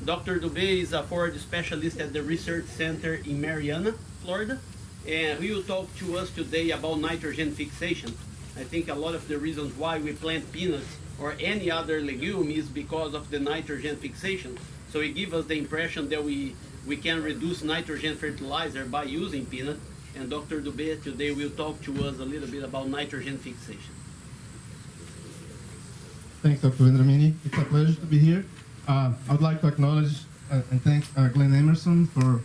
Dr. Dubeux is a forage specialist at the Research Center in Marianna, Florida, and he will talk to us today about nitrogen fixation. I think a lot of the reasons why we plant peanuts or any other legume is because of the nitrogen fixation. So it gives us the impression that we can reduce nitrogen fertilizer by using peanut, and Dr. Dubeux today will talk to us a little bit about nitrogen fixation. Thanks, Dr. Vendramini. It's a pleasure to be here. I would like to acknowledge and thank Glenn Emerson for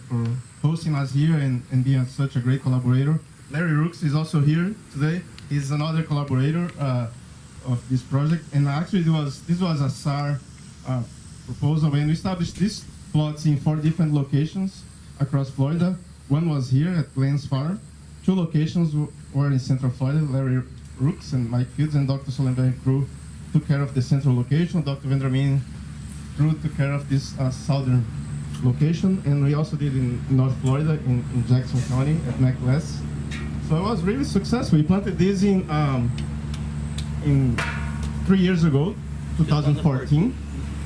hosting us here and being such a great collaborator. Larry Rooks is also here today. He's another collaborator of this project. And actually, this was a SAR proposal. When we established these plots in 4 different locations across Florida. One was here at Glenn's Farm. 2 locations were in Central Florida. Larry Rooks and Mike Fields and Dr. Solenberg crew took care of the central location. Dr. Vendramini took care of this southern location, and we also did in North Florida, in Jackson County at McLess. So it was really successful. We planted this in 3 years ago, 2014,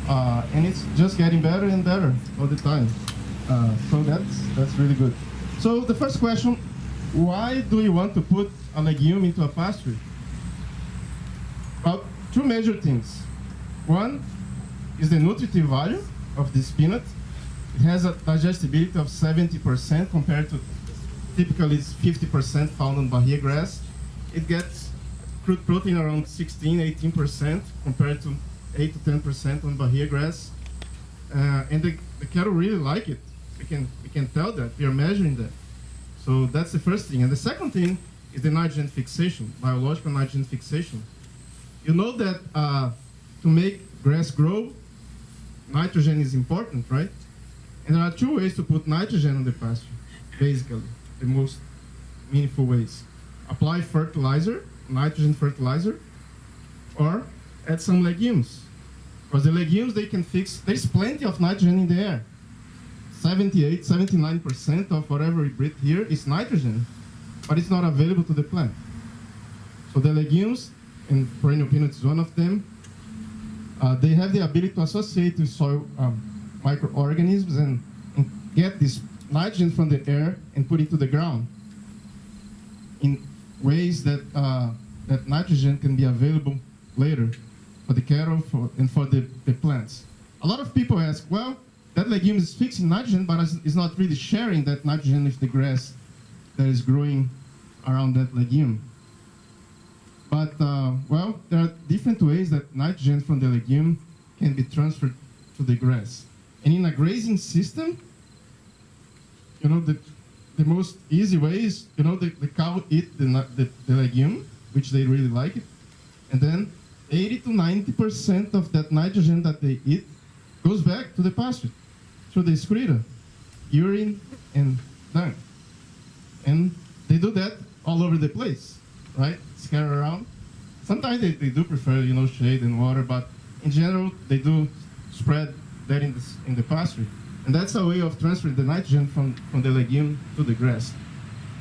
and it's just getting better and better all the time. So that's really good. So the first question: why do you want to put a legume into a pasture? Well, 2 major things. One is the nutritive value of this peanut. It has a digestibility of 70% compared to typically it's 50% found on Bahia grass. It gets crude protein around 16-18% compared to 8 to 10% on Bahia grass. And the cattle really like it. We can tell that. We are measuring that. So that's the first thing. And the second thing is the nitrogen fixation, biological nitrogen fixation. You know that to make grass grow, nitrogen is important, right? And there are 2 ways to put nitrogen on the pasture, basically, the most meaningful ways. Apply fertilizer, nitrogen fertilizer, or add some legumes. Because the legumes, they can fix, there's plenty of nitrogen in the air. 78, 79% of whatever we breathe here is nitrogen, but it's not available to the plant. So the legumes, and perennial peanuts is one of them, they have the ability to associate with soil microorganisms and get this nitrogen from the air and put it to the ground in ways that that nitrogen can be available later for the cattle and for the plants. A lot of people ask, well, that legume is fixing nitrogen, but it's not really sharing that nitrogen with the grass that is growing around that legume. But, well, there are different ways that nitrogen from the legume can be transferred to the grass. And in a grazing system, you know, the most easy way is, you know, the cow eat the legume, which they really like it, and then 80 to 90% of that nitrogen that they eat goes back to the pasture through the excreta, urine, and dung. And they do that all over the place, right? Scatter around. Sometimes they do prefer, you know, shade and water, but in general, they do spread that in the pasture. And that's a way of transferring the nitrogen from the legume to the grass.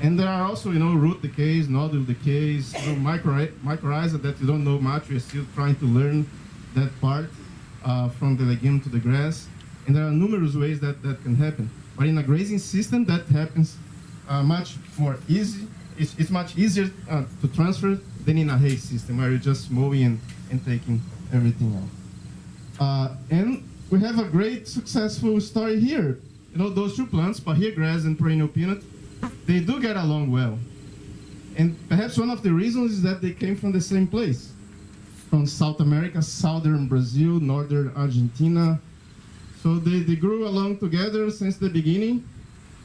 And there are also, you know, root decays, nodule decays, you know, mycorrhiza that you don't know much. We're still trying to learn that part from the legume to the grass. And there are numerous ways that can happen. But in a grazing system, that happens much more easy. It's much easier to transfer than in a hay system where you're just mowing and taking everything out. And we have a great successful story here. You know, those 2 plants, Bahia grass and perennial peanut, they do get along well. And perhaps one of the reasons is that they came from the same place. From South America, southern Brazil, northern Argentina. So they grew along together since the beginning,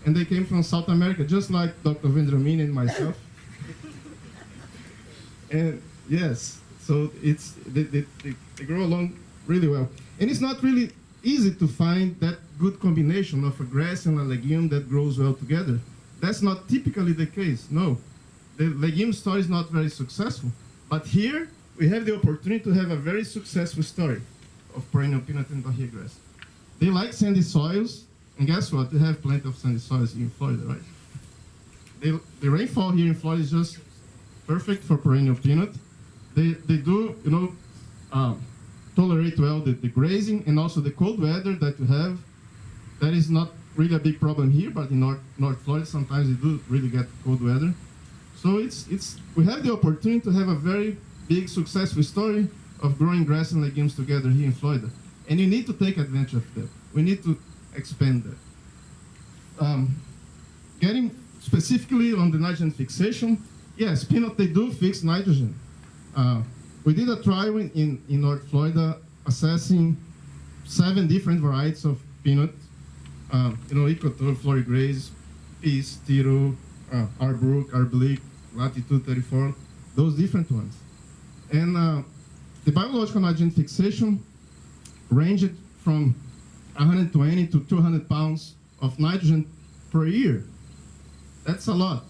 and they came from South America, just like Dr. Vendramini and myself. And yes, so they grow along really well. And it's not really easy to find that good combination of a grass and a legume that grows well together. That's not typically the case, no. The legume story is not very successful. But here, we have the opportunity to have a very successful story of perennial peanut and Bahia grass. They like sandy soils, and guess what? They have plenty of sandy soils in Florida, right? The rainfall here in Florida is just perfect for perennial peanut. They do, you know, tolerate well the grazing and also the cold weather that you have. That is not really a big problem here, but in North Florida sometimes we do really get cold weather. So we have the opportunity to have a very big successful story of growing grass and legumes together here in Florida. And you need to take advantage of that. We need to expand that. Getting specifically on the nitrogen fixation, yes, peanut, they do fix nitrogen. We did a trial in North Florida assessing 7 different varieties of peanut. Equator, Florida Grace, Peace, Tiro, Arbrook, Arbelic, Latitude 34, those different ones. And the biological nitrogen fixation ranged from 120 to 200 pounds of nitrogen per year. That's a lot.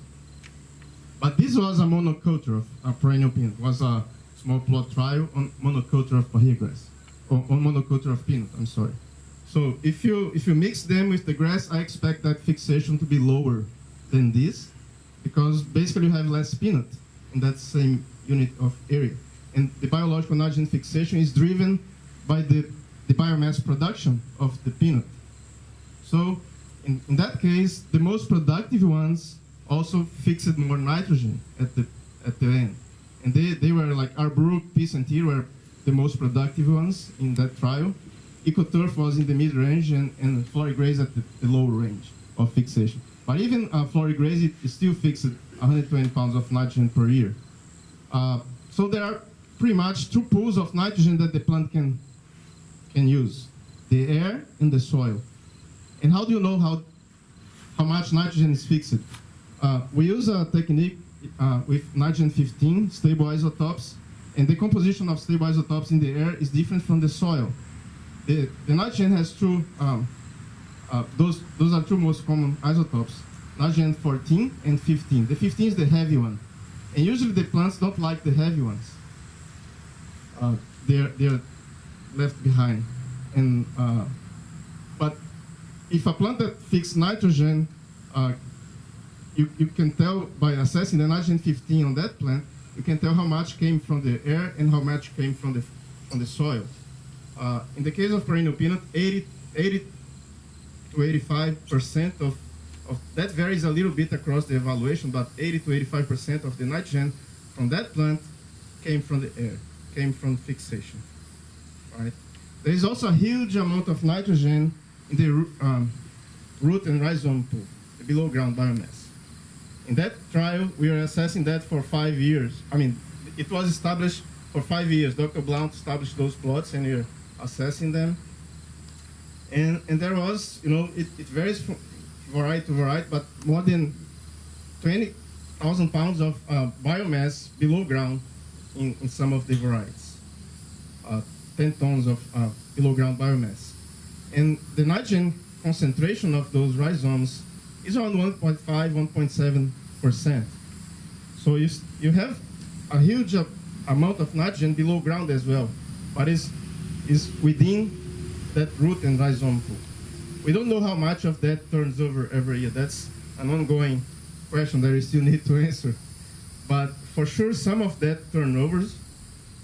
But this was a monoculture of a perennial peanut. It was a small plot trial on monoculture of Bahia grass, or on monoculture of peanut, I'm sorry. So if you mix them with the grass, I expect that fixation to be lower than this, because basically you have less peanut in that same unit of area. And the biological nitrogen fixation is driven by the biomass production of the peanut. So in that case, the most productive ones also fixed more nitrogen at the end. And they were like Arbrook, Peace, and Tear were the most productive ones in that trial. EcoTurf was in the mid-range, and Florida Graze at the lower range of fixation. But even Florida Graze, it still fixed 120 pounds of nitrogen per year. So there are pretty much 2 pools of nitrogen that the plant can use: the air and the soil. And how do you know how much nitrogen is fixed? We use a technique with nitrogen 15 stable isotopes, and the composition of stable isotopes in the air is different from the soil. The nitrogen has 2, those are 2 most common isotopes, nitrogen 14 and 15. The 15 is the heavy one, and usually the plants don't like the heavy ones. They're left behind. And but if a plant that fixes nitrogen, you can tell by assessing the nitrogen 15 on that plant, you can tell how much came from the air and how much came from the soil. In the case of perennial peanut, 80 to 85% of that varies a little bit across the evaluation, but 80 to 85% of the nitrogen from that plant came from the air, came from fixation. Right? There is also a huge amount of nitrogen in the root and rhizome pool, the below ground biomass. In that trial, we are assessing that for 5 years. I mean, it was established for 5 years. Dr. Blount established those plots, and we're assessing them. And there was, it varies from variety to variety, but more than 20,000 pounds of biomass below ground in some of the varieties. 10 tons of below ground biomass. And the nitrogen concentration of those rhizomes is around 1.5, 1.7%. So you have a huge amount of nitrogen below ground as well, but is within that root and rhizome pool. We don't know how much of that turns over every year. That's an ongoing question that we still need to answer. But for sure, some of that turnovers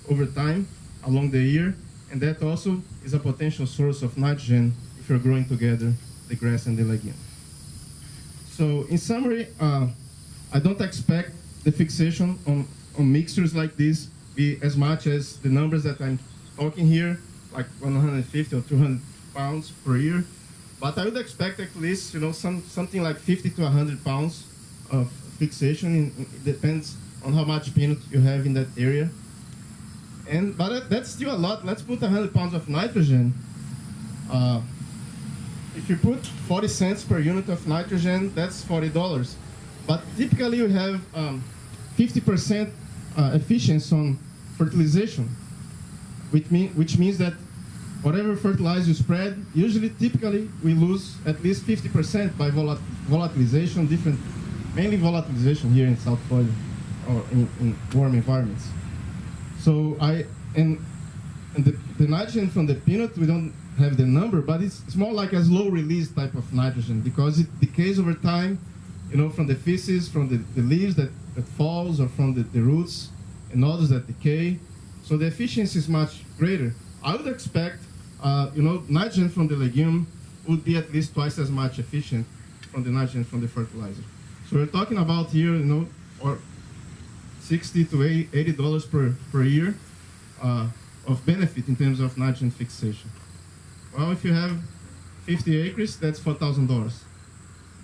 over time along the year, and that also is a potential source of nitrogen if you're growing together the grass and the legume. So in summary, I don't expect the fixation on mixtures like this be as much as the numbers that I'm talking here, like 150 or 200 pounds per year. But I would expect at least, something like 50 to 100 pounds of fixation. It depends on how much peanut you have in that area. But that's still a lot. Let's put 100 pounds of nitrogen. If you put 40 cents per unit of nitrogen, that's $40. But typically you have 50% efficiency on fertilization, which means that whatever fertilizer you spread, typically we lose at least 50% by volatilization, mainly volatilization here in South Florida or in warm environments. So the nitrogen from the peanut, we don't have the number, but it's more like a slow release type of nitrogen because it decays over time, from the feces, from the leaves that falls, or from the roots and others that decay. So the efficiency is much greater. I would expect, nitrogen from the legume would be at least twice as much efficient from the nitrogen from the fertilizer. So we're talking about here, or $60 to $80 per year of benefit in terms of nitrogen fixation. Well, if you have 50 acres, that's $4,000.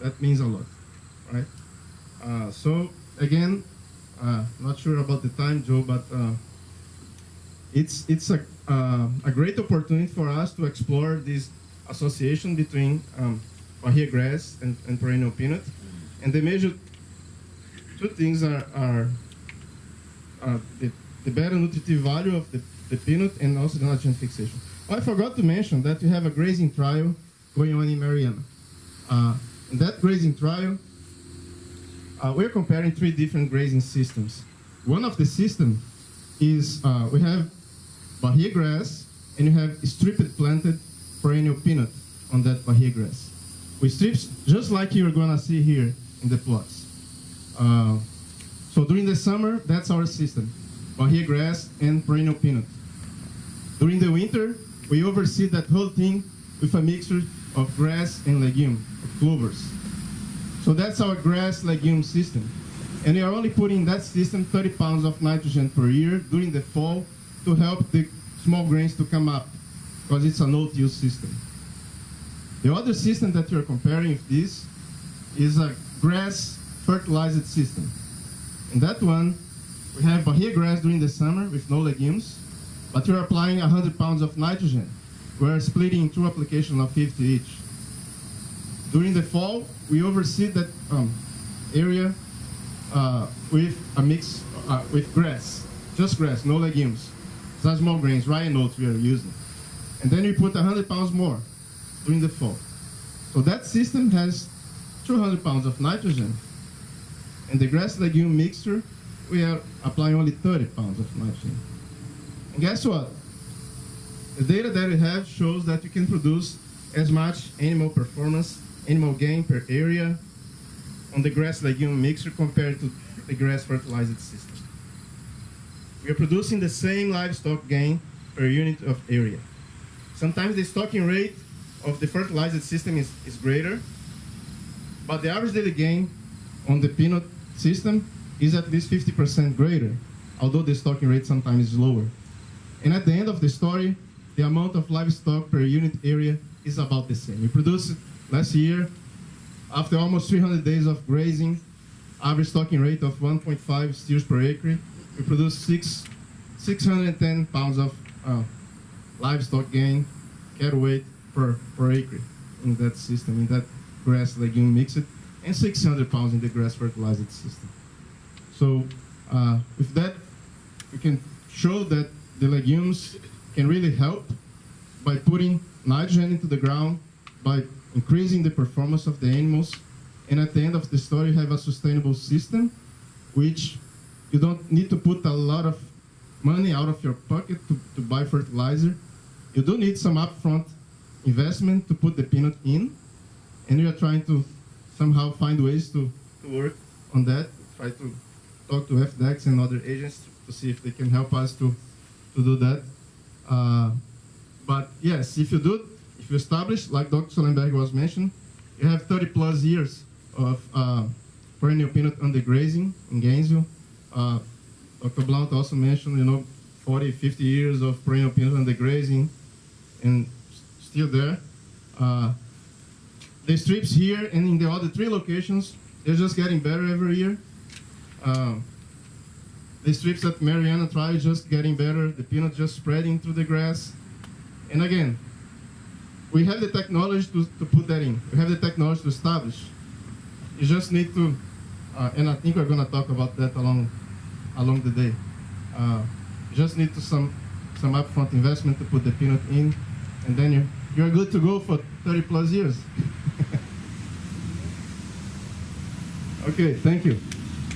That means a lot, right? So again, not sure about the time, Joe, but it's a great opportunity for us to explore this association between Bahia grass and perennial peanut. And the major two things are the better nutritive value of the peanut and also the nitrogen fixation. Oh, I forgot to mention that we have a grazing trial going on in Mariana. In that grazing trial, we're comparing 3 different grazing systems. One of the systems is we have Bahia grass and you have stripped planted perennial peanut on that Bahia grass. With strips just like you're gonna see here in the plots. So during the summer, that's our system, Bahia grass and perennial peanut. During the winter, we oversee that whole thing with a mixture of grass and legume, of clovers. So that's our grass legume system. And we are only putting in that system 30 pounds of nitrogen per year during the fall to help the small grains to come up, because it's a no-till system. The other system that you're comparing with this is a grass fertilized system. In that one, we have Bahia grass during the summer with no legumes, but we're applying 100 pounds of nitrogen. We're splitting in 2 applications of 50 each. During the fall, we oversee that area with a mix with grass, just grass, no legumes. Some small grains, rye and oats we are using. And then we put 100 pounds more during the fall. So that system has 200 pounds of nitrogen. And the grass legume mixture, we are applying only 30 pounds of nitrogen. And guess what? The data that we have shows that you can produce as much animal performance, animal gain per area on the grass legume mixture compared to the grass fertilized system. We are producing the same livestock gain per unit of area. Sometimes the stocking rate of the fertilized system is greater, but the average daily gain on the peanut system is at least 50% greater, although the stocking rate sometimes is lower. And at the end of the story, the amount of livestock per unit area is about the same. We produced last year, after almost 300 days of grazing, average stocking rate of 1.5 steers per acre. We produced 610 pounds of livestock gain, cattle weight per acre in that system, in that grass legume mixed, and 600 pounds in the grass fertilized system. So with that, we can show that the legumes can really help by putting nitrogen into the ground, by increasing the performance of the animals, and at the end of the story, you have a sustainable system, which you don't need to put a lot of money out of your pocket to buy fertilizer. You do need some upfront investment to put the peanut in, and we are trying to somehow find ways to work on that, try to talk to FDEX and other agents to see if they can help us to do that. But yes, if you establish, like Dr. Solenberg was mentioning, you have 30 plus years of perennial peanut under grazing in Gainesville. Dr. Blount also mentioned, 40, 50 years of perennial peanut under grazing, and still there. The strips here and in the other 3 locations, they're just getting better every year. The strips at Mariana Trial just getting better, the peanut just spreading through the grass. And again, we have the technology to put that in. We have the technology to establish. You just need to, and I think we're going to talk about that along the day. You just need to some upfront investment to put the peanut in, and then you're good to go for 30 plus years. Okay, thank you.